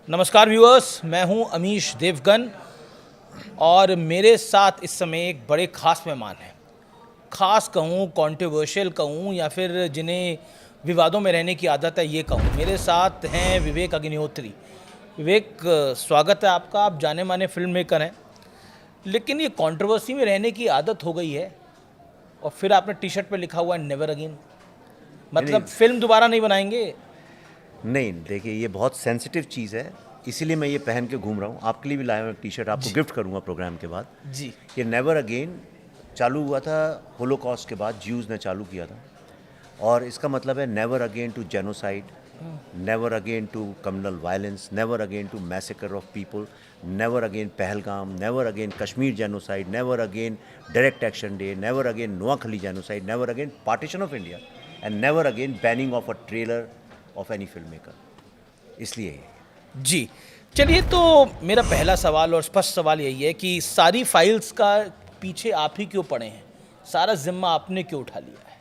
नमस्कार व्यूअर्स, मैं हूं अमीश देवगन और मेरे साथ इस समय एक बड़े ख़ास मेहमान हैं। ख़ास कहूं, कंट्रोवर्शियल कहूं या फिर जिन्हें विवादों में रहने की आदत है ये कहूं। मेरे साथ हैं विवेक अग्निहोत्री। विवेक, स्वागत है आपका। आप जाने माने फिल्म मेकर हैं, लेकिन ये कंट्रोवर्सी में रहने की आदत हो गई है और फिर आपने टी शर्ट पर लिखा हुआ है नेवर अगेन। मतलब नहीं फिल्म दोबारा नहीं बनाएंगे? नहीं, देखिए ये बहुत सेंसिटिव चीज़ है, इसीलिए मैं ये पहन के घूम रहा हूँ। आपके लिए भी लाया हूँ एक टी शर्ट, आपको गिफ्ट करूँगा प्रोग्राम के बाद। जी। ये नेवर अगेन चालू हुआ था होलोकॉस्ट के बाद, ज्यूज़ ने चालू किया था। और इसका मतलब है never again to genocide, never again to communal violence, never again to massacre of people, never again Pahalgam, never again Kashmir genocide, never again direct action day, never again Noakhali genocide, never again partition of India and never again banning of a trailer of any film maker. इसलिए ये जी, चलिए तो मेरा पहला सवाल और स्पष्ट सवाल यही है कि सारी फाइल्स का पीछे आप ही क्यों पड़े हैं? सारा जिम्मा आपने क्यों उठा लिया है?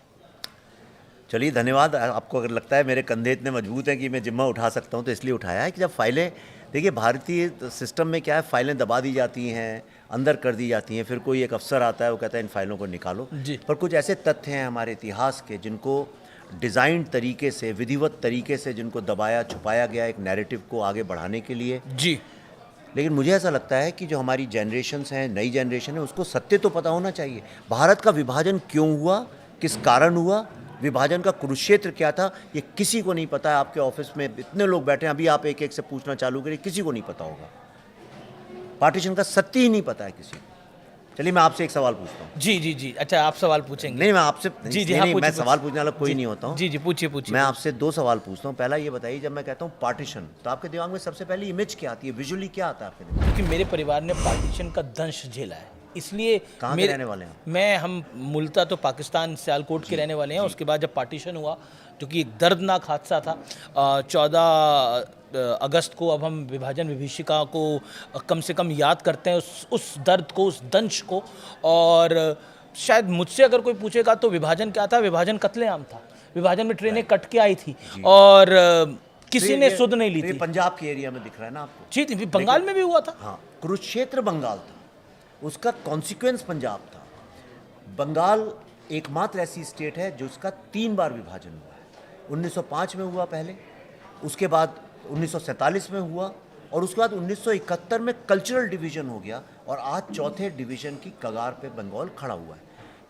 चलिए, धन्यवाद। आपको अगर लगता है मेरे कंधे इतने मजबूत हैं कि मैं जिम्मा उठा सकता हूं, तो इसलिए उठाया है कि जब फाइलें, देखिए भारतीय सिस्टम में क्या है, फाइलें दबा दी जाती हैं, अंदर कर दी जाती हैं, फिर कोई एक अफसर आता है, वो कहता है इन फाइलों को निकालो। जी। पर कुछ ऐसे तथ्य हैं हमारे इतिहास के जिनको डिज़ाइन तरीके से, विधिवत तरीके से जिनको दबाया छुपाया गया एक नैरेटिव को आगे बढ़ाने के लिए। जी। लेकिन मुझे ऐसा लगता है कि जो हमारी जनरेशन्स हैं, नई जनरेशन है, उसको सत्य तो पता होना चाहिए। भारत का विभाजन क्यों हुआ, किस कारण हुआ, विभाजन का कुरुक्षेत्र क्या था, ये किसी को नहीं पता है। आपके ऑफिस में इतने लोग बैठे हैं, अभी आप एक एक से पूछना चालू करिए, किसी को नहीं पता होगा। पार्टीशन का सत्य ही नहीं पता है किसी को। चलिए, मैं आपसे एक सवाल पूछता हूँ। जी जी जी, अच्छा आप सवाल पूछेंगे? नहीं, मैं आपसे जी जी, नहीं, हाँ नहीं, पूछिए मैं सवाल पूछिए। पूछने वाला कोई जी नहीं होता हूँ। जी जी, पूछिए पूछिए। मैं आपसे दो सवाल पूछता हूँ। पहला ये बताइए, जब मैं कहता हूँ पार्टीशन, तो आपके दिमाग में सबसे पहली इमेज क्या आती है, विजुअली क्या आता है आपके दिमाग में? क्योंकि मेरे परिवार ने पार्टीशन का दंश झेला है, इसलिए कहाँ के रहने वाले हैं आप? हम मूलतः तो पाकिस्तान सियालकोट के रहने वाले हैं। उसके बाद जब पार्टीशन हुआ, जो कि एक दर्दनाक हादसा था, 14 अगस्त को, अब हम विभाजन विभीषिका को कम से कम याद करते हैं, उस दर्द को, उस दंश को। और शायद मुझसे अगर कोई पूछेगा तो विभाजन क्या था? विभाजन कत्लेआम था। विभाजन में ट्रेनें कट के आई थी और किसी ने सुध नहीं ली तो ये थी। पंजाब के एरिया में दिख रहा है ना आपको? जी थी, बंगाल में भी हुआ था। हाँ, कुरुक्षेत्र बंगाल था, उसका कॉन्सिक्वेंस पंजाब था। बंगाल एकमात्र ऐसी स्टेट है जो उसका 3 बार विभाजन हुआ है। 1905 में हुआ पहले, उसके बाद 1947 में हुआ, और उसके बाद 1971 में कल्चरल डिवीजन हो गया, और आज चौथे डिवीजन की कगार पे बंगाल खड़ा हुआ है।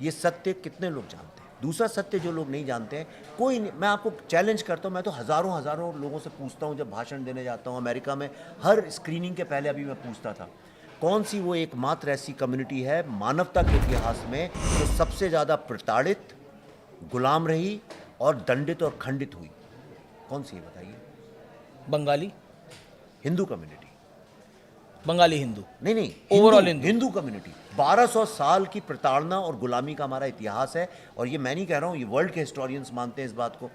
ये सत्य कितने लोग जानते हैं? दूसरा सत्य जो लोग नहीं जानते हैं, कोई नहीं। मैं आपको चैलेंज करता हूँ, मैं तो हज़ारों हज़ारों लोगों से पूछता हूँ जब भाषण देने जाता हूँ अमेरिका में। हर स्क्रीनिंग के पहले अभी मैं पूछता था, कौन सी वो एकमात्र ऐसी कम्युनिटी है मानवता के इतिहास में जो सबसे ज़्यादा प्रताड़ित, गुलाम रही और दंडित और खंडित हुई? कौन सी है बताइए? बंगाली। हिंदू कम्युनिटी। बंगाली हिंदू। नहीं नहीं, ओवरऑल हिंदू हिंदू कम्युनिटी। 1200 साल की प्रताड़ना और गुलामी का हमारा इतिहास है, और ये मैं नहीं कह रहा हूँ, ये वर्ल्ड के हिस्टोरियंस मानते हैं इस बात को।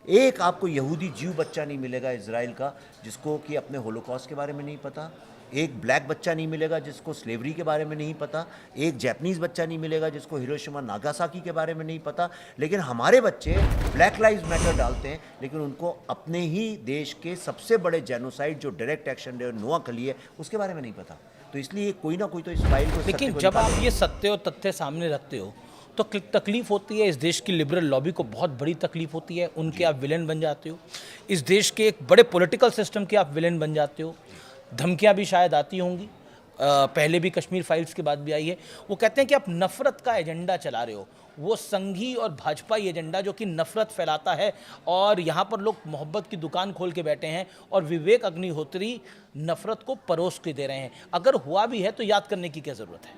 एक आपको यहूदी जीव बच्चा नहीं मिलेगा इजराइल का जिसको कि अपने होलोकॉस्ट के बारे में नहीं पता। एक ब्लैक बच्चा नहीं मिलेगा जिसको स्लेवरी के बारे में नहीं पता। एक जैपनीज़ बच्चा नहीं मिलेगा जिसको हिरोशिमा नागासाकी के बारे में नहीं पता। लेकिन हमारे बच्चे ब्लैक लाइव्स मैटर डालते हैं, लेकिन उनको अपने ही देश के सबसे बड़े जेनोसाइड जो डायरेक्ट एक्शन डे नोआखली है उसके बारे में नहीं पता। तो इसलिए कोई ना कोई तो इस फाइल को, लेकिन जब आप ये सत्य और तथ्य सामने रखते हो तो तकलीफ होती है। इस देश की लिबरल लॉबी को बहुत बड़ी तकलीफ होती है, उनके आप विलेन बन जाते हो। इस देश के एक बड़े पॉलिटिकल सिस्टम के आप विलेन बन जाते हो। धमकियां भी शायद आती होंगी, पहले भी कश्मीर फाइल्स के बाद भी आई है। वो कहते हैं कि आप नफरत का एजेंडा चला रहे हो, वो संघी और भाजपाई एजेंडा जो कि नफरत फैलाता है। और यहाँ पर लोग मोहब्बत की दुकान खोल के बैठे हैं और विवेक अग्निहोत्री नफरत को परोस के दे रहे हैं। अगर हुआ भी है तो याद करने की क्या ज़रूरत है?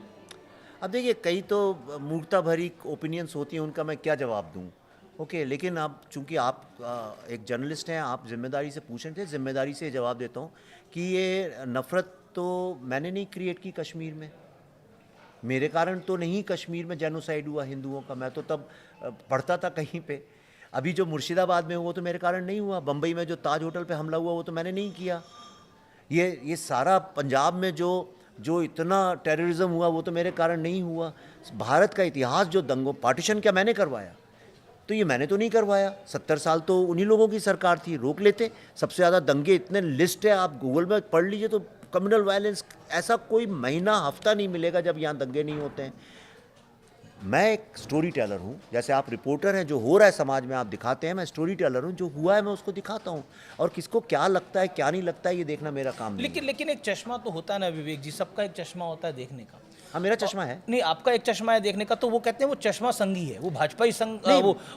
अब देखिए, कई तो मूर्खता भरी ओपिनियंस होती हैं, उनका मैं क्या जवाब दूं? ओके, लेकिन अब चूंकि आप एक जर्नलिस्ट हैं, आप जिम्मेदारी से पूछ रहे थे, जिम्मेदारी से जवाब देता हूं कि ये नफ़रत तो मैंने नहीं क्रिएट की कश्मीर में। मेरे कारण तो नहीं कश्मीर में जेनोसाइड हुआ हिंदुओं का। मैं तो तब पढ़ता था कहीं पे। अभी जो मुर्शिदाबाद में हुआ तो मेरे कारण नहीं हुआ। बम्बई में जो ताज होटल पे हमला हुआ वो तो मैंने नहीं किया। ये सारा पंजाब में जो इतना टेररिज्म हुआ वो तो मेरे कारण नहीं हुआ। भारत का इतिहास जो दंगों, पार्टीशन क्या मैंने करवाया? तो ये मैंने तो नहीं करवाया, 70 साल तो उन्हीं लोगों की सरकार थी, रोक लेते। सबसे ज़्यादा दंगे इतने लिस्ट है, आप गूगल में पढ़ लीजिए तो कम्युनल वायलेंस, ऐसा कोई महीना हफ्ता नहीं मिलेगा जब यहाँ दंगे नहीं होते हैं। मैं एक स्टोरी टेलर हूँ, जैसे आप रिपोर्टर हैं, जो हो रहा है समाज में आप दिखाते हैं, मैं स्टोरी टेलर हूँ, जो हुआ है मैं उसको दिखाता हूँ, और किसको क्या लगता है क्या नहीं लगता है ये देखना मेरा काम नहीं है। लेकिन एक चश्मा तो होता है ना विवेक जी, सबका एक चश्मा होता है देखने का। हाँ, मेरा चश्मा है। नहीं, आपका एक चश्मा है देखने का, तो वो कहते हैं वो चश्मा संघी है, वो भाजपाई संघ,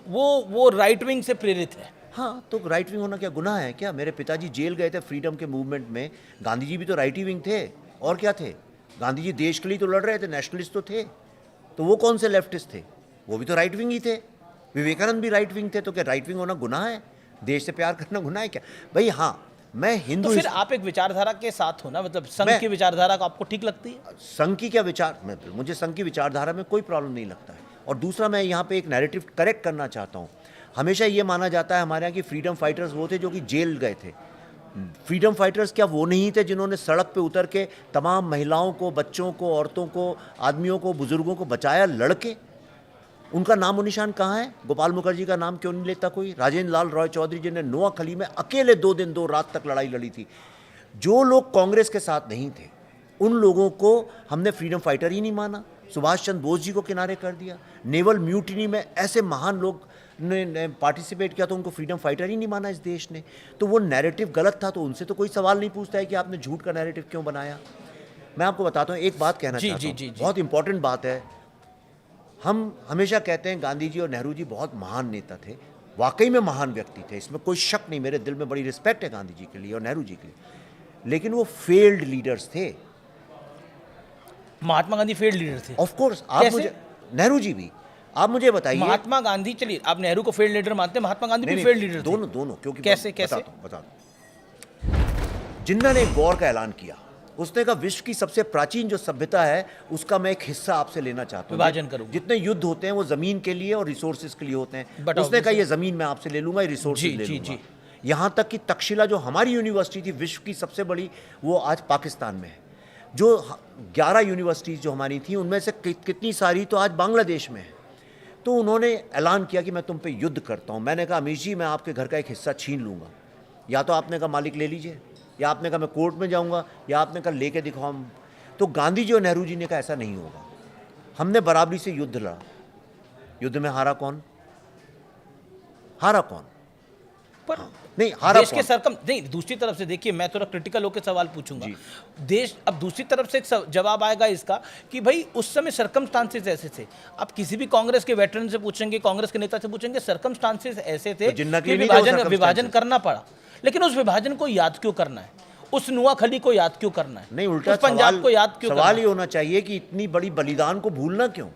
वो राइट विंग से प्रेरित है। हाँ, तो राइट विंग होना क्या गुनाह है क्या? मेरे पिताजी जेल गए थे फ्रीडम के मूवमेंट में, गांधी जी भी तो राइट ही विंग थे, और क्या थे? गांधी जी देश के लिए तो लड़ रहे थे, नेशनलिस्ट तो थे, तो वो कौन से लेफ्टिस्ट थे? वो भी तो राइट विंग ही थे। विवेकानंद भी राइट विंग थे, तो क्या राइट विंग होना गुनाह है? देश से प्यार करना गुनाह है क्या भाई? हाँ, मैं हिंदू। तो फिर आप एक विचारधारा के साथ हो ना, मतलब संघ मैं- की विचारधारा को आपको ठीक लगती है? संघ की क्या विचार, मुझे संघ की विचारधारा में कोई प्रॉब्लम नहीं लगता है। और दूसरा, मैं यहाँ पे एक नैरेटिव करेक्ट करना चाहता हूँ। हमेशा ये माना जाता है हमारे यहाँ कि फ्रीडम फाइटर्स वो थे जो कि जेल गए थे। फ्रीडम फाइटर्स क्या वो नहीं थे जिन्होंने सड़क पे उतर के तमाम महिलाओं को, बच्चों को, औरतों को, आदमियों को, बुजुर्गों को बचाया लड़के? उनका नाम और निशान कहाँ है? गोपाल मुखर्जी का नाम क्यों नहीं लेता कोई? राजेंद्र लाल रॉय चौधरी जी ने नोआखली में अकेले 2 दिन 2 रात तक लड़ाई लड़ी थी। जो लोग कांग्रेस के साथ नहीं थे उन लोगों को हमने फ्रीडम फाइटर ही नहीं माना। सुभाष चंद्र बोस जी को किनारे कर दिया। नेवल म्यूटिनी में ऐसे महान लोग ने पार्टिसिपेट किया, तो उनको फ्रीडम फाइटर ही नहीं माना इस देश ने। तो वो नैरेटिव गलत था, तो उनसे तो कोई सवाल नहीं पूछता है कि आपने झूठ का नैरेटिव क्यों बनाया। मैं आपको बताता हूँ, एक बात कहना चाहता हूँ, बहुत इंपॉर्टेंट बात है। हम हमेशा कहते हैं गांधी जी और नेहरू जी बहुत महान नेता थे, वाकई में महान व्यक्ति थे, इसमें कोई शक नहीं। मेरे दिल में बड़ी रिस्पेक्ट है गांधी जी के लिए और नेहरू जी के लिए, लेकिन वो फेल्ड लीडर्स थे। महात्मा गांधी फेल्ड लीडर थे? Of course. आप मुझे, नेहरू जी भी, आप मुझे बताइए। महात्मा गांधी, चलिए आप नेहरू को फेल्ड लीडर मानते हैं, महात्मा गांधी भी फेल्ड लीडर थे? दोनों। क्योंकि कैसे? बताता हूं। जिन्ना ने वॉर का ऐलान किया, उसने कहा विश्व की सबसे प्राचीन जो सभ्यता है उसका मैं एक हिस्सा आपसे लेना चाहता हूँ, विभाजन करूंगा। जितने युद्ध होते हैं वो जमीन के लिए और रिसोर्सेज के लिए होते हैं। But उसने कहा ये जमीन मैं आपसे ले लूंगा, ये रिसोर्सेज ले लूंगा। यहाँ तक कि तक्षशिला जो हमारी यूनिवर्सिटी थी विश्व की सबसे बड़ी, वो आज पाकिस्तान में है। जो 11 यूनिवर्सिटीज़ जो हमारी थी उनमें से कितनी सारी तो आज बांग्लादेश में है। तो उन्होंने ऐलान किया कि मैं तुम पे युद्ध करता हूँ। मैंने कहा अमीर जी मैं आपके घर का एक हिस्सा छीन लूँगा। या तो आपने कहा मालिक ले लीजिए, या आपने कहा मैं कोर्ट में जाऊँगा, या आपने कहा लेके दिखाओ। तो गांधी जी और नेहरू जी ने कहा ऐसा नहीं होगा। हमने बराबरी से युद्ध लड़ा। युद्ध में हारा कौन? हारा कौन? पर नहीं, हारा देश के कौन? सरकम नहीं, दूसरी तरफ से देखिए, मैं थोड़ा क्रिटिकल होकर सवाल पूछूंगा। देश, अब दूसरी तरफ से एक जवाब आएगा इसका कि भाई उस समय सरकमस्टांसेस ऐसे थे। आप किसी भी कांग्रेस के वेटरन से पूछेंगे, कांग्रेस के नेता से पूछेंगे, सरकमस्टांसेस ऐसे थे कि विभाजन करना पड़ा। लेकिन उस विभाजन को याद क्यों करना है? उस नुआखली को याद क्यों करना है? नहीं, उल्टा पंजाब को याद क्यों? सवाल ये होना चाहिए कि इतनी बड़ी बलिदान को भूलना क्यों?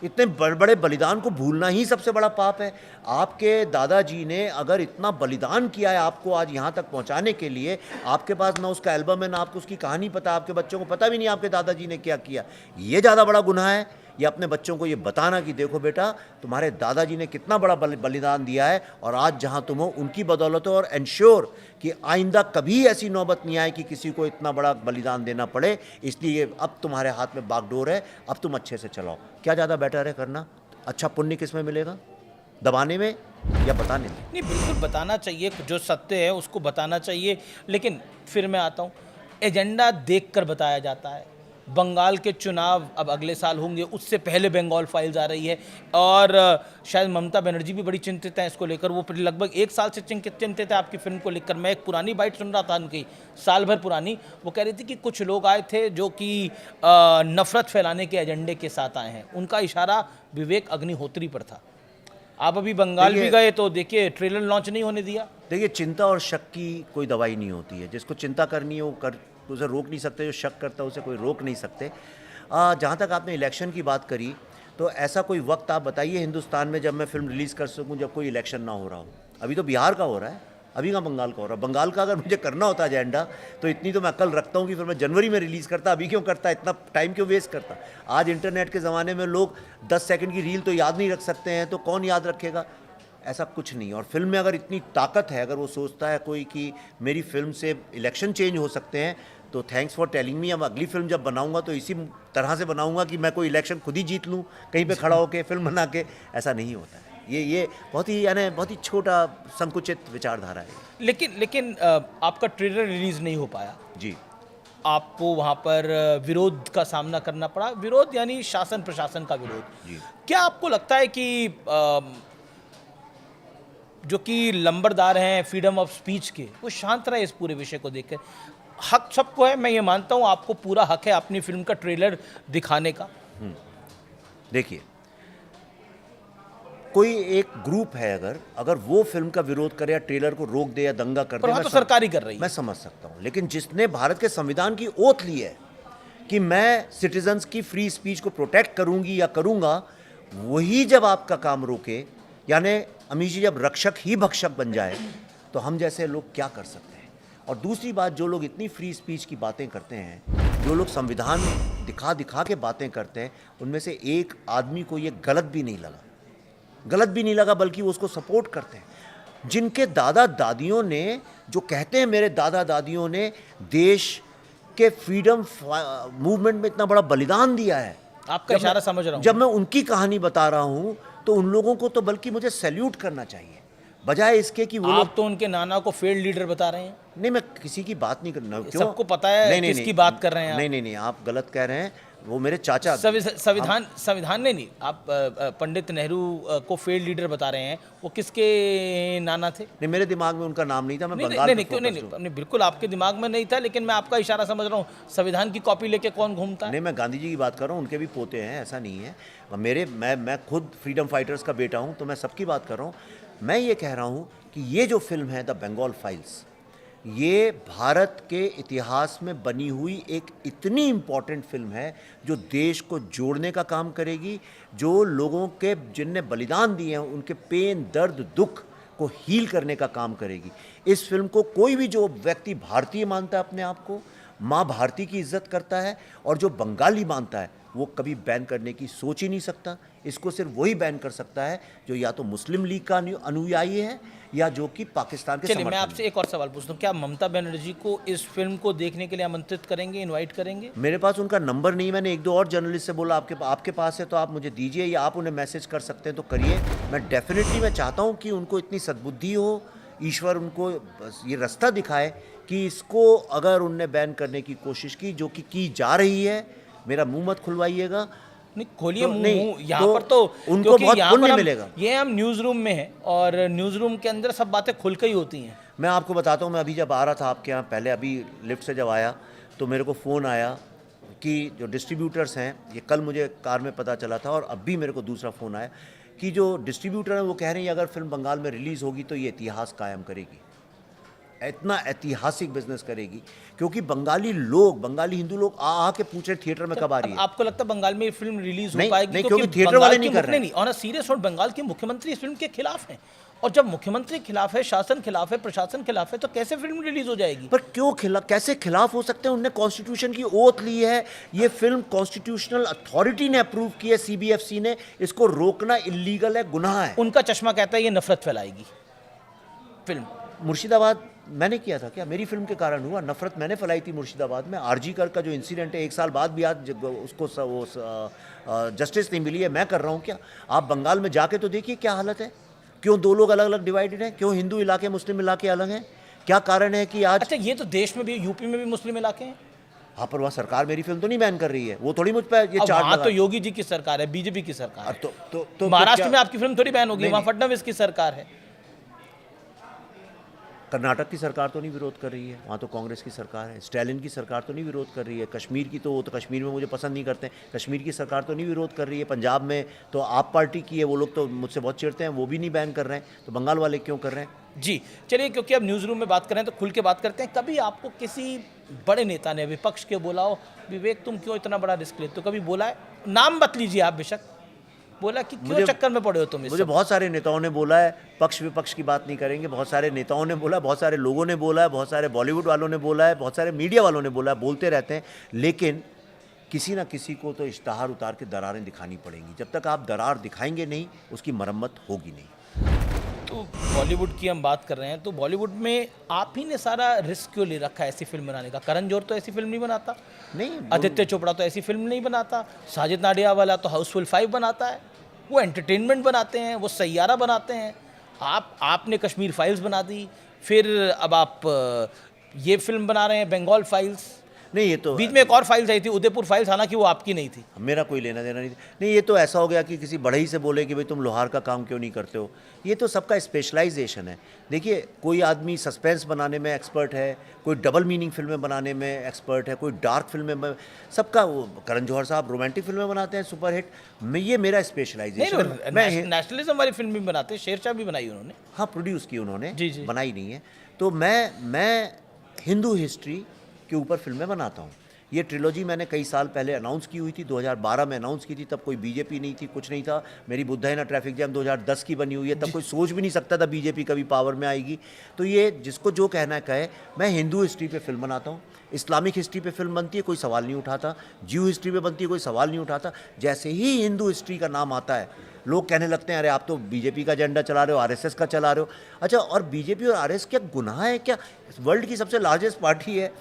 इतने बड़े बलिदान को भूलना ही सबसे बड़ा पाप है। आपके दादाजी ने अगर इतना बलिदान किया है आपको आज यहाँ तक पहुँचाने के लिए, आपके पास ना उसका एल्बम है, ना आपको उसकी कहानी पता, आपके बच्चों को पता भी नहीं आपके दादाजी ने क्या किया। ये ज़्यादा बड़ा गुनाह है ये अपने बच्चों को ये बताना कि देखो बेटा तुम्हारे दादाजी ने कितना बड़ा बलिदान दिया है, और आज जहाँ तुम हो उनकी बदौलत हो। और एंश्योर कि आइंदा कभी ऐसी नौबत नहीं आए कि किसी को इतना बड़ा बलिदान देना पड़े। इसलिए अब तुम्हारे हाथ में बागडोर है, अब तुम अच्छे से चलाओ। क्या ज़्यादा बेटर है करना? अच्छा पुण्य किस में मिलेगा? दबाने में या बताने में? नहीं, बिल्कुल बताना चाहिए, जो सत्य है उसको बताना चाहिए। लेकिन फिर मैं आता हूँ, एजेंडा देखकर बताया जाता है। बंगाल के चुनाव अब अगले साल होंगे, उससे पहले बंगाल फाइल्स आ रही है, और शायद ममता बनर्जी भी बड़ी चिंतित हैं इसको लेकर। वो लगभग 1 साल से चिंतित है आपकी फिल्म को लेकर। मैं एक पुरानी बाइट सुन रहा था उनकी, साल भर पुरानी। वो कह रही थी कि कुछ लोग आए थे जो कि नफरत फैलाने के एजेंडे के साथ आए हैं। उनका इशारा विवेक अग्निहोत्री पर था। आप अभी बंगाल भी गए तो देखिए ट्रेलर लॉन्च नहीं होने दिया। देखिए, चिंता और शक की कोई दवाई नहीं होती है। जिसको चिंता करनी है वो कर, उसे रोक नहीं सकते। जो शक करता है उसे कोई रोक नहीं सकते। जहाँ तक आपने इलेक्शन की बात करी, तो ऐसा कोई वक्त आप बताइए हिंदुस्तान में जब मैं फिल्म रिलीज़ कर सकूँ जब कोई इलेक्शन ना हो रहा हो। अभी तो बिहार का हो रहा है, अभी का बंगाल का हो रहा है। बंगाल का अगर मुझे करना होता एजेंडा तो इतनी तो मैं अक्ल रखता हूँ कि फिर मैं जनवरी में रिलीज़ करता। अभी क्यों करता? इतना टाइम क्यों वेस्ट करता? आज इंटरनेट के ज़माने में लोग 10 सेकंड की रील तो याद नहीं रख सकते हैं, तो कौन याद रखेगा? ऐसा कुछ नहीं। और फिल्म में अगर इतनी ताकत है, अगर वो सोचता है कोई कि मेरी फिल्म से इलेक्शन चेंज हो सकते हैं, तो थैंक्स फॉर टेलिंग मी। अब अगली फिल्म जब बनाऊंगा तो इसी तरह से बनाऊंगा कि मैं कोई इलेक्शन खुद ही जीत लूं कहीं पे खड़ा होकर फिल्म बना के। ऐसा नहीं होता है। ये बहुत ही यानी बहुत ही छोटा संकुचित विचारधारा है। लेकिन आपका ट्रेलर रिलीज नहीं हो पाया, जी। आपको वहाँ पर विरोध का सामना करना पड़ा। विरोध यानी शासन प्रशासन का विरोध। जी। क्या आपको लगता है कि जो कि लंबरदार हैं फ्रीडम ऑफ स्पीच के, वो शांत रहे इस पूरे विषय को देखकर? हक सबको है, मैं ये मानता हूँ, आपको पूरा हक है अपनी फिल्म का ट्रेलर दिखाने का। देखिए, कोई एक ग्रुप है, अगर वो फिल्म का विरोध करे या ट्रेलर को रोक दे या दंगा कर दे, वहाँ तो सरकार ही कर रही है, मैं समझ सकता हूँ। लेकिन जिसने भारत के संविधान की ओथ ली है कि मैं सिटीजन्स की फ्री स्पीच को प्रोटेक्ट करूंगी या करूंगा, वही जब आपका काम रोके, यानी अमीश जी जब रक्षक ही भक्षक बन जाए, तो हम जैसे लोग क्या कर सकते हैं। और दूसरी बात, जो लोग इतनी फ्री स्पीच की बातें करते हैं, जो लोग संविधान दिखा दिखा के बातें करते हैं, उनमें से एक आदमी को ये गलत भी नहीं लगा, बल्कि वो उसको सपोर्ट करते हैं। जिनके दादा दादियों ने, जो कहते हैं मेरे दादा दादियों ने देश के फ्रीडम मूवमेंट में इतना बड़ा बलिदान दिया है, आपका इशारा समझ रहा हूँ। जब मैं उनकी कहानी बता रहा हूं तो उन लोगों को तो बल्कि मुझे सैल्यूट करना चाहिए, बजाय इसके कि वो आप तो उनके नाना को फेल्ड लीडर बता रहे हैं। नहीं, मैं किसी की बात नहीं करना। क्यों? सबको पता है नहीं, किसकी बात कर रहे हैं आप। नहीं, आप गलत कह रहे हैं। वो मेरे चाचा संविधान नहीं, आप पंडित नेहरू को फेल्ड लीडर बता रहे हैं, वो किसके नाना थे? नहीं, मेरे दिमाग में उनका नाम नहीं था। मैं बंगाल नहीं, बिल्कुल आपके दिमाग में नहीं था, लेकिन मैं आपका इशारा समझ रहा हूँ। संविधान की कॉपी लेके कौन घूमता है? नहीं, मैं गांधी जी की बात कर रहा हूँ, उनके भी पोते हैं, ऐसा नहीं है। मैं खुद फ्रीडम फाइटर्स का बेटा हूँ, तो मैं सबकी बात कर रहा हूँ। मैं ये कह रहा हूँ कि ये जो फिल्म है द बंगाल फाइल्स, ये भारत के इतिहास में बनी हुई एक इतनी इम्पॉर्टेंट फिल्म है जो देश को जोड़ने का काम करेगी, जो लोगों के जिनने बलिदान दिए हैं उनके पेन, दर्द, दुख को हील करने का काम करेगी। इस फिल्म को कोई भी जो व्यक्ति भारतीय मानता है, अपने आप को माँ भारती की इज्जत करता है, और जो बंगाली मानता है, वो कभी बैन करने की सोच ही नहीं सकता। इसको सिर्फ वही बैन कर सकता है जो या तो मुस्लिम लीग का अनुयायी है या जो कि पाकिस्तान के। चलिए, मैं आपसे एक और सवाल पूछता हूँ, क्या ममता बनर्जी को इस फिल्म को देखने के लिए आमंत्रित करेंगे, इनवाइट करेंगे? मेरे पास उनका नंबर नहीं। मैंने एक दो और जर्नलिस्ट से बोला, आपके पास है तो आप मुझे दीजिए, या आप उन्हें मैसेज कर सकते हैं तो करिए। मैं चाहता हूँ कि उनको इतनी सद्बुद्धि हो, ईश्वर उनको ये रास्ता दिखाए कि इसको अगर उनने बैन करने की कोशिश की जा रही है, मेरा मुंह मत खुलवाइएगा। नहीं, खोलिए मुंह। यहाँ तो पर तो उनको बहुत पुण्य मिलेगा। ये हम न्यूज़ रूम में हैं, और न्यूज़ रूम के अंदर सब बातें खुल के ही होती हैं। मैं आपको बताता हूँ, मैं अभी जब आ रहा था आपके यहाँ, पहले अभी लिफ्ट से जब आया तो मेरे को फ़ोन आया कि जो डिस्ट्रीब्यूटर्स हैं, ये कल मुझे कार में पता चला था, और अब भी मेरे को दूसरा फ़ोन आया कि जो डिस्ट्रीब्यूटर हैं वो कह रहे हैं अगर फिल्म बंगाल में रिलीज़ होगी तो ये इतिहास कायम करेगी, इतना ऐतिहासिक बिजनेस करेगी, क्योंकि बंगाली हिंदू लोग आ के पूछ रहे थिएटर में कब आ रही है। आपको लगता है बंगाल में ये फिल्म रिलीज हो नहीं, पाएगी? क्योंकि थिएटर वाले नहीं कर रहे हैं। On a serious note, Bengal के मुख्यमंत्री इस फिल्म के खिलाफ हैं, और जब मुख्यमंत्री खिलाफ है, शासन खिलाफ है, प्रशासन खिलाफ है, तो कैसे फिल्म रिलीज हो जाएगी? पर क्यों कैसे खिलाफ हो सकते हैं? उनने कॉन्स्टिट्यूशन की ओथ ली है। ये फिल्म कॉन्स्टिट्यूशनल अथॉरिटी ने अप्रूव की है, CBFC ने। इसको रोकना इलीगल है, गुनाह है। उनका चश्मा कहता है ये नफरत फैलाएगी फिल्म। मुर्शिदाबाद मैंने किया था क्या? मेरी फिल्म के कारण हुआ। नफरत मैंने फैलाई थी मुर्शिदाबाद में। RG कर का जो इंसिडेंट है, 1 साल बाद भी आज उसको जस्टिस नहीं मिली है। मैं कर रहा हूँ क्या? आप बंगाल में जाके तो देखिए क्या हालत है। क्यों 2 लोग अलग अलग डिवाइडेड हैं? क्यों हिंदू इलाके मुस्लिम इलाके अलग हैं? क्या कारण है कि आज? अच्छा, ये तो देश में भी, यूपी में भी मुस्लिम इलाके हैं। हाँ, पर वहाँ सरकार मेरी फिल्म तो नहीं बैन कर रही है। वो थोड़ी मुझ पर ये चार्ज लगा। तो योगी जी की सरकार है, बीजेपी की सरकार है। तो महाराष्ट्र में आपकी फिल्म थोड़ी बैन होगी, वहाँ फडणवीस की सरकार है। कर्नाटक की सरकार तो नहीं विरोध कर रही है, वहाँ तो कांग्रेस की सरकार है। स्टालिन की सरकार तो नहीं विरोध कर रही है। कश्मीर की तो कश्मीर में मुझे पसंद नहीं करते हैं, कश्मीर की सरकार तो नहीं विरोध कर रही है। पंजाब में तो आप पार्टी की है, वो लोग तो मुझसे बहुत चिढ़ते हैं, वो भी नहीं बैन कर रहे हैं। तो बंगाल वाले क्यों कर रहे हैं? जी चलिए, क्योंकि अब न्यूज़ रूम में बात कर रहे हैं तो खुल के बात करते हैं। कभी आपको किसी बड़े नेता ने, विपक्ष के, बोला हो विवेक तुम क्यों इतना बड़ा रिस्क लेते हो? कभी बोला है? नाम बत लीजिए आप, बेशक। बोला कि क्यों चक्कर में पड़े हो तुम? मुझे बहुत सारे नेताओं ने बोला है, पक्ष विपक्ष की बात नहीं करेंगे, बहुत सारे नेताओं ने बोला, बहुत सारे लोगों ने बोला है, बहुत सारे बॉलीवुड वालों ने बोला है, बहुत सारे मीडिया वालों ने बोला है, बोलते रहते हैं। लेकिन किसी ना किसी को तो इश्तहार उतार के दरारें दिखानी पड़ेंगी। जब तक आप दरार दिखाएंगे नहीं, उसकी मरम्मत होगी नहीं। तो बॉलीवुड की हम बात कर रहे हैं, तो बॉलीवुड में आप ही ने सारा रिस्क क्यों ले रखा है ऐसी फिल्म बनाने का? करण जौहर तो ऐसी फिल्म नहीं बनाता, नहीं आदित्य चोपड़ा तो ऐसी फिल्म नहीं बनाता, साजिद नाडियावाला तो हाउसफुल 5 बनाता है। वो एंटरटेनमेंट बनाते हैं, वो सैयारा बनाते हैं। आपने कश्मीर फाइल्स बना दी, फिर अब आप ये फिल्म बना रहे हैं बंगाल फाइल्स। नहीं, ये तो बीच में एक और फाइल्स आई थी, उदयपुर फाइल्स, हालांकि वो आपकी नहीं थी। मेरा कोई लेना देना नहीं। नहीं, ये तो ऐसा हो गया कि किसी बढ़ई से बोले कि भाई तुम लोहार का काम क्यों नहीं करते हो। ये तो सबका स्पेशलाइजेशन है। देखिए, कोई आदमी सस्पेंस बनाने में एक्सपर्ट है, कोई डबल मीनिंग फिल्में बनाने में एक्सपर्ट है, कोई डार्क फिल्में में, सबका। वो करण जौहर साहब रोमांटिक फिल्में बनाते हैं सुपर हिट। ये मेरा स्पेशलाइजेशन है। मैं नेशनलिज्म वाली फिल्म भी बनाते हैं, शेरशाह भी बनाई उन्होंने। हाँ, प्रोड्यूस की उन्होंने, जी, जी। बनाई नहीं है। तो मैं हिंदू हिस्ट्री के ऊपर फिल्में बनाता हूँ। ये ट्रिलॉजी मैंने कई साल पहले अनाउंस की हुई थी, 2012 में अनाउंस की थी। तब कोई बीजेपी नहीं थी, कुछ नहीं था। मेरी बुद्धा है ना ट्रैफिक जैम 2010 की बनी हुई है। तब कोई सोच भी नहीं सकता था बीजेपी कभी पावर में आएगी। तो ये जिसको जो कहना है कहे। मैं हिंदू हिस्ट्री पे फिल्म बनाता हूँ, इस्लामिक हिस्ट्री पे फिल्म बनती है, कोई सवाल नहीं उठाता। ज्यू हिस्ट्री पे बनती है, कोई सवाल नहीं उठाता। जैसे ही हिंदू हिस्ट्री का नाम आता है, लोग कहने लगते हैं अरे आप तो बीजेपी का एजेंडा चला रहे हो, आरएसएस का चला रहे हो। अच्छा, और बीजेपी और आरएसएस क्या गुनाह है क्या? वर्ल्ड की सबसे लार्जेस्ट पार्टी है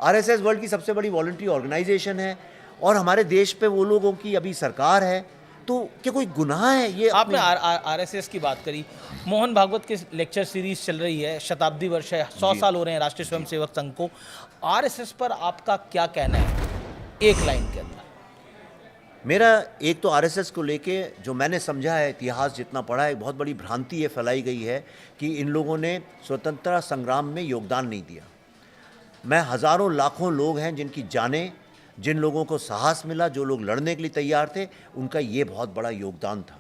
आरएसएस, वर्ल्ड की सबसे बड़ी वॉलंटरी ऑर्गेनाइजेशन है, और हमारे देश पे वो लोगों की अभी सरकार है। तो क्या कोई गुनाह है ये? आपने आरएसएस की बात करी। मोहन भागवत की लेक्चर सीरीज चल रही है, शताब्दी वर्ष है, 100 साल हो रहे हैं राष्ट्रीय स्वयंसेवक संघ को। आरएसएस पर आपका क्या कहना है, एक लाइन के अंदर? मेरा एक तो आरएसएस को लेके जो मैंने समझा है, इतिहास जितना पढ़ा है, बहुत बड़ी भ्रांति ये फैलाई गई है कि इन लोगों ने स्वतंत्रता संग्राम में योगदान नहीं दिया। मैं हज़ारों लाखों लोग हैं जिनकी जानें, जिन लोगों को साहस मिला, जो लोग लड़ने के लिए तैयार थे, उनका ये बहुत बड़ा योगदान था।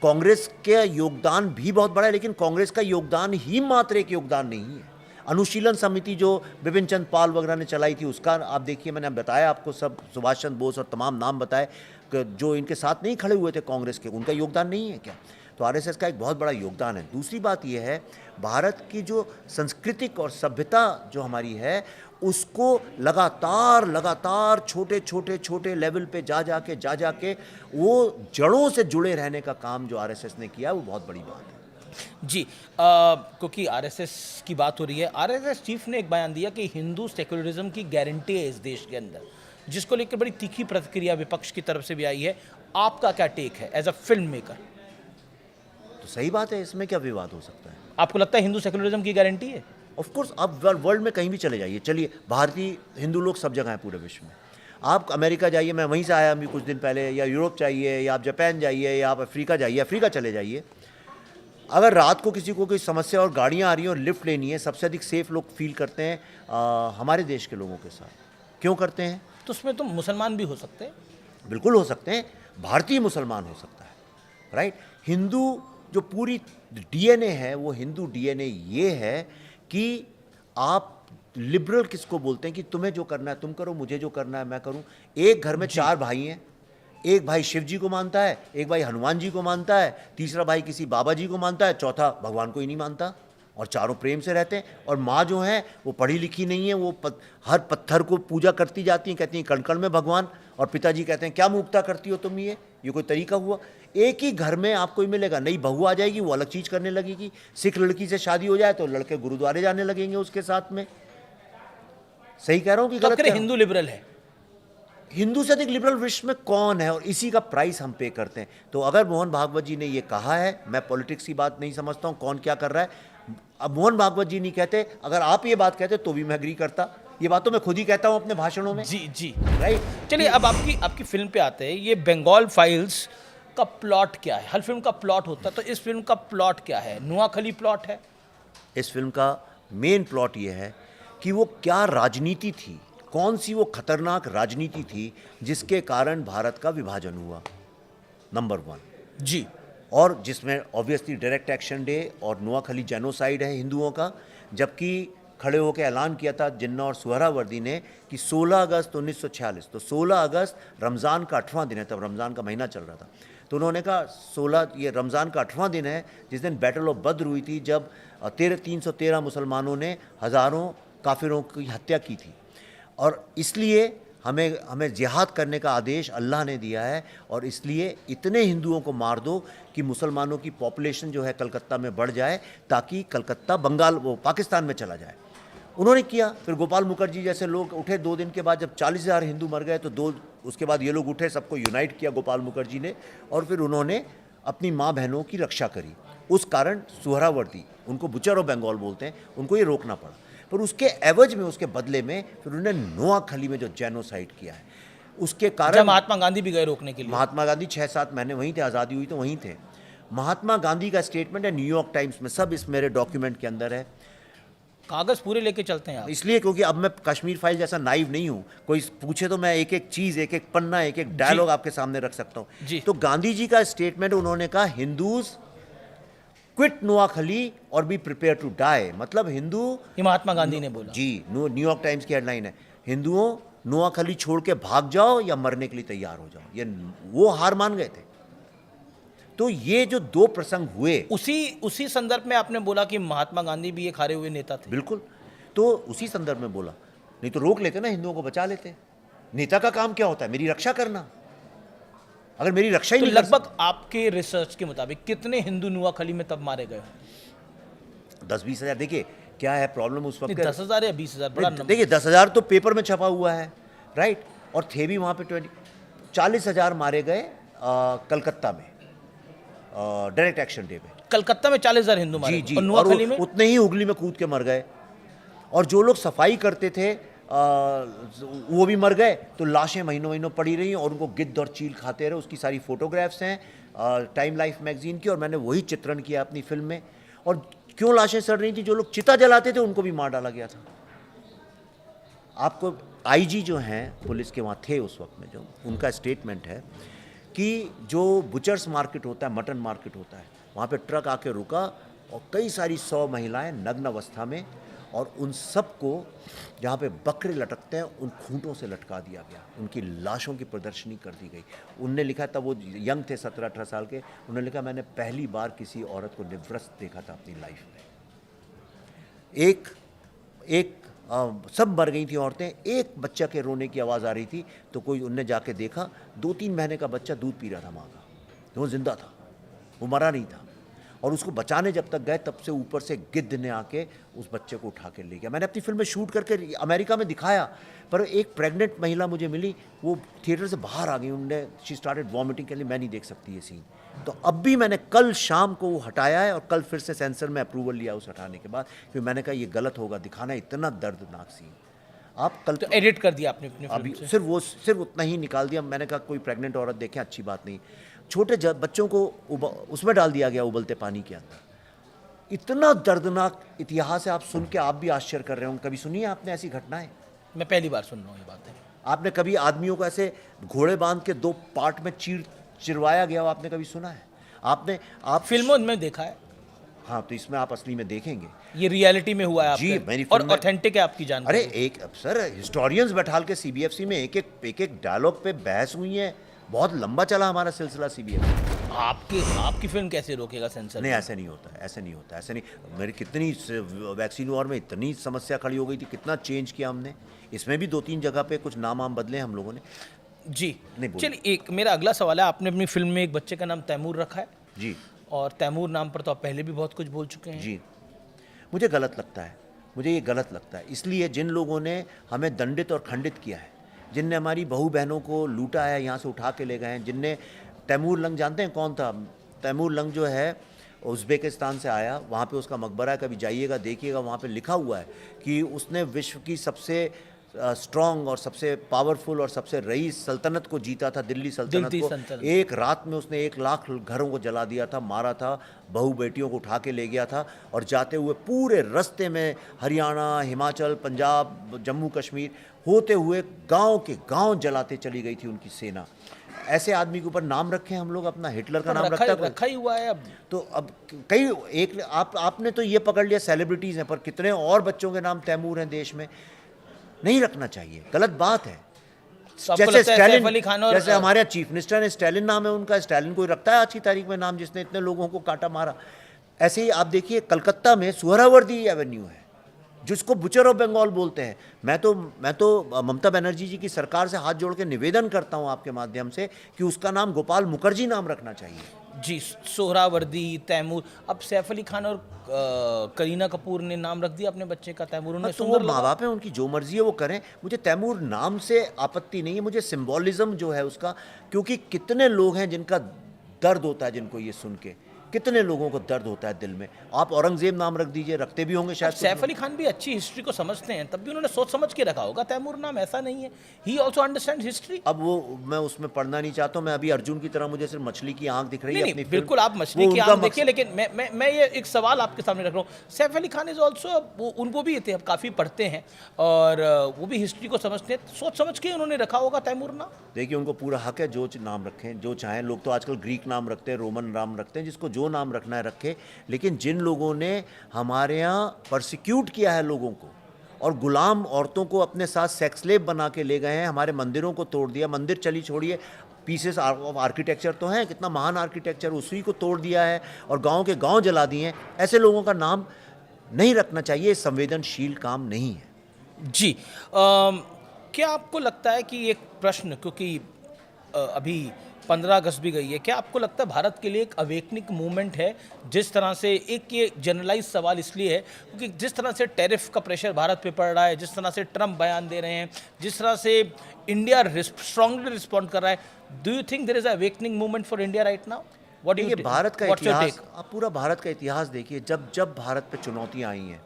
कांग्रेस का योगदान भी बहुत बड़ा है, लेकिन कांग्रेस का योगदान ही मात्र एक योगदान नहीं है। अनुशीलन समिति जो बिपिन चंद्र पाल वगैरह ने चलाई थी, उसका आप देखिए, मैंने बताया आपको सब, सुभाष चंद्र बोस और तमाम नाम बताए, जो इनके साथ नहीं खड़े हुए थे कांग्रेस के, उनका योगदान नहीं है क्या? तो आरएसएस का एक बहुत बड़ा योगदान है। दूसरी बात यह है, भारत की जो सांस्कृतिक और सभ्यता जो हमारी है, उसको लगातार छोटे लेवल पे जा जाके वो जड़ों से जुड़े रहने का काम जो आरएसएस ने किया, वो बहुत बड़ी बात है। जी, क्योंकि आरएसएस की बात हो रही है, आरएसएस चीफ ने एक बयान दिया कि हिंदू सेक्युलरिज्म की गारंटी है इस देश के अंदर, जिसको लेकर बड़ी तीखी प्रतिक्रिया विपक्ष की तरफ से भी आई है। आपका क्या टेक है एज अ फिल्म मेकर? तो सही बात है, इसमें क्या विवाद हो सकता है? आपको लगता है हिंदू सेक्युलरिज्म की गारंटी है? ऑफ कोर्स, आप वर्ल्ड में कहीं भी चले जाइए, चलिए, भारतीय हिंदू लोग सब जगह हैं पूरे विश्व में। आप अमेरिका जाइए, मैं वहीं से आया अभी कुछ दिन पहले, या यूरोप जाइए, या आप जापान जाइए, या आप अफ्रीका जाइए, अफ्रीका चले जाइए। अगर रात को किसी को कोई समस्या और गाड़ियाँ आ रही हैं और लिफ्ट लेनी है, सबसे अधिक सेफ लोग फील करते हैं हमारे देश के लोगों के साथ। क्यों करते हैं? तो उसमें तो मुसलमान भी हो सकते हैं। बिल्कुल हो सकते हैं, भारतीय मुसलमान हो सकता है, राइट। हिंदू जो पूरी डीएनए है, वो हिंदू डीएनए ये है कि आप लिबरल किसको बोलते हैं कि तुम्हें जो करना है तुम करो, मुझे जो करना है मैं करूं। एक घर में 4 भाई हैं, एक भाई शिव जी को मानता है, एक भाई हनुमान जी को मानता है, तीसरा भाई किसी बाबा जी को मानता है, चौथा भगवान को ही नहीं मानता, और चारों प्रेम से रहते हैं। और माँ जो है वो पढ़ी लिखी नहीं है, वो हर पत्थर को पूजा करती जाती हैं, कहती हैं कण कण में भगवान, और पिताजी कहते हैं क्या मूर्खता करती हो तुम, ये कोई तरीका हुआ? एक ही घर में आपको ही मिलेगा, नई बहू आ जाएगी, वो अलग चीज़ करने लगेगी। सिख लड़की से शादी हो जाए तो लड़के गुरुद्वारे जाने लगेंगे उसके साथ में। सही कह रहा हूँ कि गलत? हिंदू लिबरल है? हिंदू से अधिक लिबरल विश्व में कौन है, और इसी का प्राइस हम पे करते हैं। तो अगर मोहन भागवत जी ने ये कहा है, मैं पॉलिटिक्स की बात नहीं समझता हूँ कौन क्या कर रहा है। अब मोहन भागवत जी नहीं कहते, अगर आप ये बात कहते तो भी मैं एग्री करता। ये बात तो मैं खुद ही कहता हूँ अपने भाषणों में। जी, राइट। चलिए, अब आपकी फिल्म पे आते हैं। ये बंगाल फाइल्स का प्लॉट क्या है? हर फिल्म का प्लॉट होता है, तो इस फिल्म का प्लॉट क्या है? नुआखली प्लॉट है? इस फिल्म का मेन प्लॉट ये है कि वो क्या राजनीति थी, कौन सी वो खतरनाक राजनीति थी जिसके कारण भारत का विभाजन हुआ, नंबर 1। जी। और जिसमें ऑब्वियसली डायरेक्ट एक्शन डे और नुआखली जेनोसाइड है हिंदुओं का। जबकि खड़े होकर ऐलान किया था जिन्ना और सुहरावर्दी ने कि 16 अगस्त 1946, तो 16 अगस्त रमज़ान का 8वां दिन है, तब रमज़ान का महीना चल रहा था। तो उन्होंने कहा 16 ये रमज़ान का 8वां दिन है जिस दिन बैटल ऑफ बद्र हुई थी, जब 313 मुसलमानों ने हज़ारों काफिरों की हत्या की थी। और इसलिए हमें हमें जिहाद करने का आदेश अल्लाह ने दिया है, और इसलिए इतने हिंदुओं को मार दो कि मुसलमानों की पॉपुलेशन जो है कलकत्ता में बढ़ जाए, ताकि कलकत्ता बंगाल वो पाकिस्तान में चला जाए। उन्होंने किया। फिर गोपाल मुखर्जी जैसे लोग उठे 2 दिन के बाद, जब 40,000 हिंदू मर गए तो उसके बाद ये लोग उठे, सबको यूनाइट किया गोपाल मुखर्जी ने, और फिर उन्होंने अपनी माँ बहनों की रक्षा करी। उस कारण सुहरावर्दी, उनको बुचर ऑफ बंगाल बोलते हैं, उनको ये रोकना पड़ा। पर उसके एवज में, उसके बदले में फिर उन्होंने नोआखली में जो जेनोसाइड किया है, उसके जब कारण महात्मा गांधी भी गए रोकने के लिए। महात्मा गांधी 6-7 महीने वहीं थे, आज़ादी हुई तो वहीं थे। महात्मा गांधी का स्टेटमेंट है न्यूयॉर्क टाइम्स में, सब इस मेरे डॉक्यूमेंट के अंदर है। कागज पूरे लेके चलते हैं आप। इसलिए क्योंकि अब मैं कश्मीर फाइल जैसा नाइव नहीं हूँ, कोई पूछे तो मैं एक एक चीज़, एक एक पन्ना, एक एक डायलॉग आपके सामने रख सकता जी। हूँ। तो गांधी जी का स्टेटमेंट, उन्होंने कहा हिंदूज क्विट नोआखली और बी प्रिपेयर टू डाई, मतलब हिंदू, ये महात्मा गांधी ने बोला। जी, न्यूयॉर्क टाइम्स की हेडलाइन है, हिंदुओं नोआखली छोड़ के भाग जाओ या मरने के लिए तैयार हो जाओ। ये वो हार मान गए थे। तो ये जो 2 प्रसंग हुए, उसी संदर्भ में आपने बोला कि महात्मा गांधी भी एक हारे हुए नेता थे। बिल्कुल, तो उसी संदर्भ में बोला, नहीं तो रोक लेते ना, हिंदुओं को बचा लेते। नेता का काम क्या होता है? मेरी रक्षा करना। अगर मेरी रक्षा ही तो नहीं कर लगभग आपके रिसर्च के मुताबिक कितने हिंदू नोआखली में तब मारे गए? 10-20 हज़ार। देखिए क्या है प्रॉब्लम उस वक्त, 10,000 या 20,000 बड़ा नंबर। देखिए 10,000 तो पेपर में छपा हुआ है, राइट, और थे भी वहाँ पे 40,000 मारे गए कलकत्ता में डायरेक्ट एक्शन डे पे। कलकत्ता में 40,000 हिंदू मारे जी गए। जी, और नोआखली में उतने ही हुगली में कूद के मर गए। और जो लोग सफाई करते थे वो भी मर गए। तो लाशें महीनों महीनों पड़ी रही और उनको गिद्ध और चील खाते रहे। उसकी सारी फोटोग्राफ्स हैं टाइम लाइफ मैगजीन की, और मैंने वही चित्रण किया अपनी फिल्म में। और क्यों लाशें सड़ रही थी? जो लोग चिता जलाते थे उनको भी मार डाला गया था। आपको आईजी जो हैं पुलिस के वहाँ थे उस वक्त में, जो उनका स्टेटमेंट है कि जो बुचर्स मार्केट होता है, मटन मार्केट होता है, वहाँ पे ट्रक आके रुका और कई सारी 100 महिलाएं नग्न अवस्था में, और उन सबको जहाँ पे बकरे लटकते हैं उन खूंटों से लटका दिया गया। उनकी लाशों की प्रदर्शनी कर दी गई। उनने लिखा, तब वो यंग थे 17-18 साल के, उन्होंने लिखा मैंने पहली बार किसी औरत को निवृत्त देखा था अपनी लाइफ में। एक सब मर गई थी औरतें, एक बच्चा के रोने की आवाज़ आ रही थी, तो कोई उनने जाके देखा 2-3 महीने का बच्चा दूध पी रहा था माँ का, वो जिंदा था, वो मरा नहीं था। और उसको बचाने जब तक गए तब से ऊपर से गिद्ध ने आके उस बच्चे को उठा के ले गया। मैंने अपनी फिल्म में शूट करके अमेरिका में दिखाया, पर एक प्रेग्नेंट महिला मुझे मिली, वो थिएटर से बाहर आ गई, उन्होंने शी स्टार्टेड वॉमिटिंग के लिए, मैं नहीं देख सकती ये सीन। तो अब भी मैंने कल शाम को वो हटाया है, और कल फिर से सेंसर में अप्रूवल लिया उस हटाने के बाद, फिर मैंने कहा ये गलत होगा दिखाना इतना दर्दनाक सीन। आप कल तो एडिट कर दिया आपने अपनी अभी फिल्म से? सिर्फ उतना ही निकाल दिया। मैंने कहा कोई प्रेग्नेंट औरत देखें, अच्छी बात नहीं। छोटे बच्चों को उसमें डाल दिया गया उबलते पानी के अंदर। इतना दर्दनाक इतिहास है, आप सुन के आप भी आश्चर्य कर रहे हो। कभी सुनी है आपने ऐसी घटनाएं? मैं पहली बार सुन रहा हूँ ये बातें। आपने कभी आदमियों को ऐसे घोड़े बांध के 2 पार्ट में चिरवाया गया हो, आपने कभी सुना है? आप फिल्मों में देखा है। हाँ, तो इसमें आप असली में देखेंगे। ये रियलिटी में हुआ है जी, आपके? मेरी और फिल्म में- ऑथेंटिक है आपकी जानकारी? अरे एक सर हिस्टोरियंस बैठाल के सीबीएफसी में एक एक डायलॉग पे बहस हुई है। बहुत लंबा चला हमारा सिलसिला सीबीएफसी। आपकी फिल्म कैसे रोकेगा सेंसर? नहीं, ऐसे नहीं होता, ऐसे नहीं होता, ऐसे नहीं। मेरी कितनी वैक्सीन वॉर में इतनी समस्या खड़ी हो गई थी, कितना चेंज किया हमने। इसमें भी 2-3 जगह पे कुछ नाम बदले हम लोगों ने। जी नहीं, बोलिए। चलिए, एक मेरा अगला सवाल है। आपने अपनी फिल्म में एक बच्चे का नाम तैमूर रखा है, जी और तैमूर नाम पर तो आप पहले भी बहुत कुछ बोल चुके हैं। जी, मुझे गलत लगता है, मुझे ये गलत लगता है। इसलिए जिन लोगों ने हमें दंडित और खंडित किया है, जिनने हमारी बहू बहनों को लूटा है, यहाँ से उठा के ले गए हैं, जिनने तैमूर लंग, जानते हैं कौन था? तैमूर लंग जो है उज़्बेकिस्तान से आया, वहाँ पे उसका मकबरा है, कभी जाइएगा देखिएगा, वहाँ पे लिखा हुआ है कि उसने विश्व की सबसे स्ट्रॉन्ग और सबसे पावरफुल और सबसे रईस सल्तनत को जीता था, दिल्ली सल्तनत को। एक रात में उसने 1 लाख घरों को जला दिया था, मारा था, बहू बेटियों को उठा के ले गया था, और जाते हुए पूरे रास्ते में हरियाणा, हिमाचल, पंजाब, जम्मू कश्मीर होते हुए गांव के गांव जलाते चली गई थी उनकी सेना। ऐसे आदमी के ऊपर नाम रखें हम लोग अपना? हिटलर का नाम रखा ही हुआ है अब। तो अब कई एक आपने तो ये पकड़ लिया सेलिब्रिटीज़ हैं, पर कितने और बच्चों के नाम तैमूर हैं देश में? नहीं रखना चाहिए, गलत बात है। जैसे स्टालिन, जैसे हमारे चीफ मिनिस्टर ने स्टालिन नाम है उनका, स्टालिन कोई रखता है आज की तारीख में नाम जिसने इतने लोगों को काटा मारा? ऐसे ही आप देखिए कलकत्ता में सुहरावर्दी एवेन्यू है, जिसको बुचर ऑफ बंगाल बोलते हैं। मैं तो ममता बनर्जी जी की सरकार से हाथ जोड़ के निवेदन करता हूं आपके माध्यम से कि उसका नाम गोपाल मुखर्जी नाम रखना चाहिए। जी, सोहरावर्दी, तैमूर, अब सैफ अली खान और करीना कपूर ने नाम रख दिया अपने बच्चे का तैमूर। उन्हें तो वो माँ बाप है, उनकी जो मर्जी है वो करें। मुझे तैमूर नाम से आपत्ति नहीं है, मुझे सिंबॉलिज्म जो है उसका, क्योंकि कितने लोग हैं जिनका दर्द होता है जिनको ये सुन के, कितने लोगों को दर्द होता है दिल में। आप औरंगजेब नाम रख दीजिए, रखते भी होंगे शायद। सैफ अली खान भी अच्छी हिस्ट्री को समझते हैं, तब भी उन्होंने सोच समझ के रखा होगा तैमूर नाम, ऐसा नहीं है। He also understand history. अब वो मैं उसमें पढ़ना नहीं चाहता हूँ। मैं अभी अर्जुन की तरह मुझे सिर्फ मछली की आंख दिख रही है अपनी फिल्म। बिल्कुल आप मछली की आंख देखिए, लेकिन मैं ये एक सवाल आपके सामने रख रहा हूँ। सैफ अली खान इज ऑल्सो, उनको भी ये काफ़ी पढ़ते हैं और वो भी हिस्ट्री को समझते हैं, सोच समझ के उन्होंने रखा होगा तैमूर नाम। देखिए, उनको पूरा हक है जो नाम रखें, जो चाहें। लोग तो आजकल ग्रीक नाम रखते हैं, रोमन नाम रखते हैं, जिसको जो नाम रखना है रखे। लेकिन जिन लोगों ने हमारे यहाँ परसिक्यूट किया है लोगों को और गुलाम औरतों को अपने साथ सेक्स स्लेव बना के ले गए हैं, हमारे मंदिरों को तोड़ दिया, मंदिर चली छोड़िए, पीसेस ऑफ आर्किटेक्चर तो हैं, कितना महान आर्किटेक्चर, उसी को तोड़ दिया है और गांव के गांव जला दिए हैं। ऐसे लोगों का नाम नहीं रखना चाहिए, संवेदनशील काम नहीं है। जी, क्या आपको लगता है कि एक प्रश्न, क्योंकि अभी 15 अगस्त भी गई है, क्या आपको लगता है भारत के लिए एक अवेकनिंग मूवमेंट है? जिस तरह से, एक ये जनरलाइज सवाल इसलिए है क्योंकि जिस तरह से टैरिफ का प्रेशर भारत पे पड़ रहा है, जिस तरह से ट्रम्प बयान दे रहे हैं, जिस तरह से इंडिया स्ट्रांगली रिस्पॉन्ड कर रहा है, do you think there is awakening movement for India right now? What do you think? Bharat का इतिहास, आप पूरा भारत का इतिहास देखिए। जब जब भारत पे चुनौतियाँ आई हैं,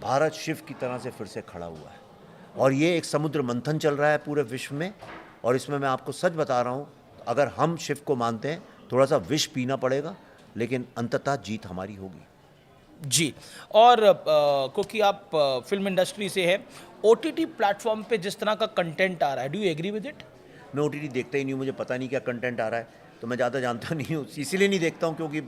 भारत शिव की तरह से फिर से खड़ा हुआ है। और ये एक समुद्र मंथन चल रहा है पूरे विश्व में, और इसमें मैं आपको सच बता रहा हूँ, अगर हम शिव को मानते हैं, थोड़ा सा विष पीना पड़ेगा, लेकिन अंततः जीत हमारी होगी। जी, और क्योंकि आप फिल्म इंडस्ट्री से हैं, OTT प्लेटफॉर्म पे जिस तरह का कंटेंट आ रहा है, do you agree with it? मैं OTT देखता ही नहीं हूँ, मुझे पता नहीं क्या कंटेंट आ रहा है, तो मैं ज़्यादा जानता नहीं हूँ, इसीलिए नहीं देखता हूँ, क्योंकि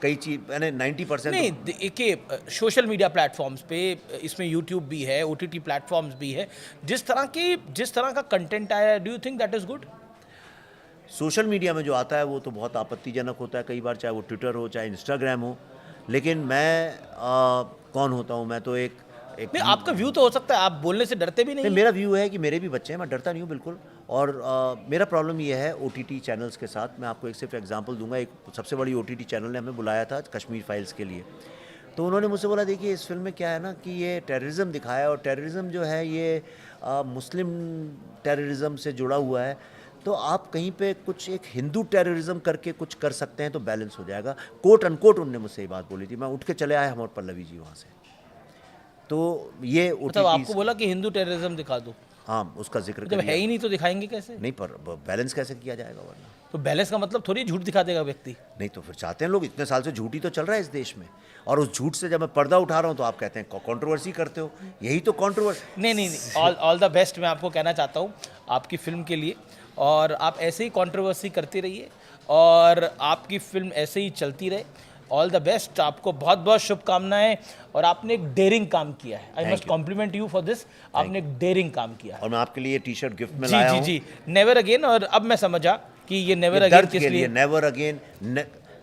कई चीज़ मैंने 90% नहीं, देखिए सोशल मीडिया प्लेटफॉर्म्स पे, इसमें यूट्यूब भी है, OTT प्लेटफॉर्म्स भी है, जिस तरह का कंटेंट आया है, do you think that is good? Social media में जो आता है वो तो बहुत आपत्तिजनक होता है कई बार, चाहे वो ट्विटर हो, चाहे इंस्टाग्राम हो। लेकिन मैं कौन होता हूँ? मैं तो एक नहीं, आपका व्यू तो हो सकता है, आप बोलने से डरते भी नहीं। मेरा व्यू है कि मेरे भी बच्चे हैं, मैं डरता नहीं हूँ बिल्कुल। और मेरा प्रॉब्लम ये है OTT चैनल्स के साथ। मैं आपको एक सिर्फ एग्जांपल दूंगा। एक सबसे बड़ी OTT चैनल ने हमें बुलाया था कश्मीर फाइल्स के लिए, तो उन्होंने मुझसे बोला, देखिए इस फिल्म में क्या है ना कि ये टेररिज्म दिखाया है, और टेररिज्म जो है ये मुस्लिम टेररिज्म से जुड़ा हुआ है, तो आप कहीं पे कुछ एक हिंदू टेररिज्म करके कुछ कर सकते हैं तो बैलेंस हो जाएगा। कोट अनकोट उनने मुझसे ये बात बोली थी। मैं उठ के चले आए, हम और पल्लवी जी वहाँ से। तो ये मतलब आपको बोला कि हिंदू टेररिज्म दिखा दो? हाँ, उसका जिक्र जब है ही नहीं तो दिखाएंगे कैसे? नहीं, पर बैलेंस कैसे किया जाएगा वरना? तो बैलेंस का मतलब थोड़ी झूठ दिखा देगा व्यक्ति। नहीं तो फिर चाहते हैं लोग, इतने साल से झूठ ही तो चल रहा है इस देश में, और उस झूठ से जब मैं पर्दा उठा रहा हूँ तो आप कहते हैं कंट्रोवर्सी करते हो। यही तो कंट्रोवर्सी। नहीं, ऑल द बेस्ट मैं आपको कहना चाहता हूँ आपकी फिल्म के लिए, और आप ऐसे ही कंट्रोवर्सी करते रहिए और आपकी फिल्म ऐसे ही चलती रहे। ऑल द बेस्ट, आपको बहुत बहुत शुभकामनाएं। और आपने एक डेयरिंग काम किया है, I must compliment you for this. आपने एक डेयरिंग काम किया है, और मैं आपके लिए टी-शर्ट गिफ्ट में लाया हूं। जी, नेवर अगेन। और अब मैं समझा कि ये नेवर अगेन किस लिए। नेवर अगेन,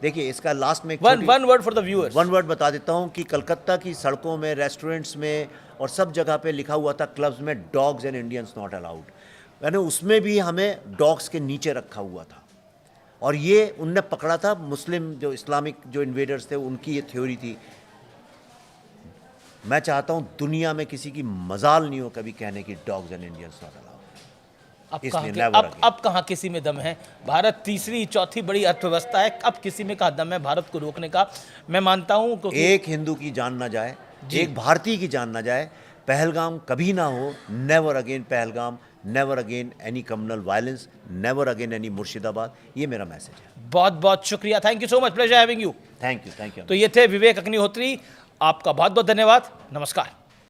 देखिए इसका लास्ट में one word for the viewers. One word बता देता हूं कि कलकत्ता की सड़कों में, रेस्टोरेंट्स में और सब जगह पे लिखा हुआ था, क्लब्स में, dogs and Indians not allowed. यानी उसमें भी हमें डॉग्स के नीचे रखा हुआ था, और ये उनने पकड़ा था, मुस्लिम जो इस्लामिक जो इन्वेडर्स थे, उनकी ये थ्योरी थी। मैं चाहता हूं दुनिया में किसी की मजाल नहीं हो कभी कहने की dogs and Indians not allowed. अब कहाँ किसी में दम है? भारत तीसरी चौथी बड़ी अर्थव्यवस्था है, अब किसी में कहाँ दम है भारत को रोकने का? मैं मानता हूँ एक हिंदू की जान ना जाए, एक भारतीय की जान ना जाए, पहलगाम कभी ना हो, never again Pahalgam, never again any communal violence, never again any Murshidabad. ये मेरा मैसेज है। बहुत बहुत शुक्रिया, thank you so much, pleasure having you. Thank you. तो ये थे विवेक अग्निहोत्री, आपका बहुत बहुत धन्यवाद, नमस्कार।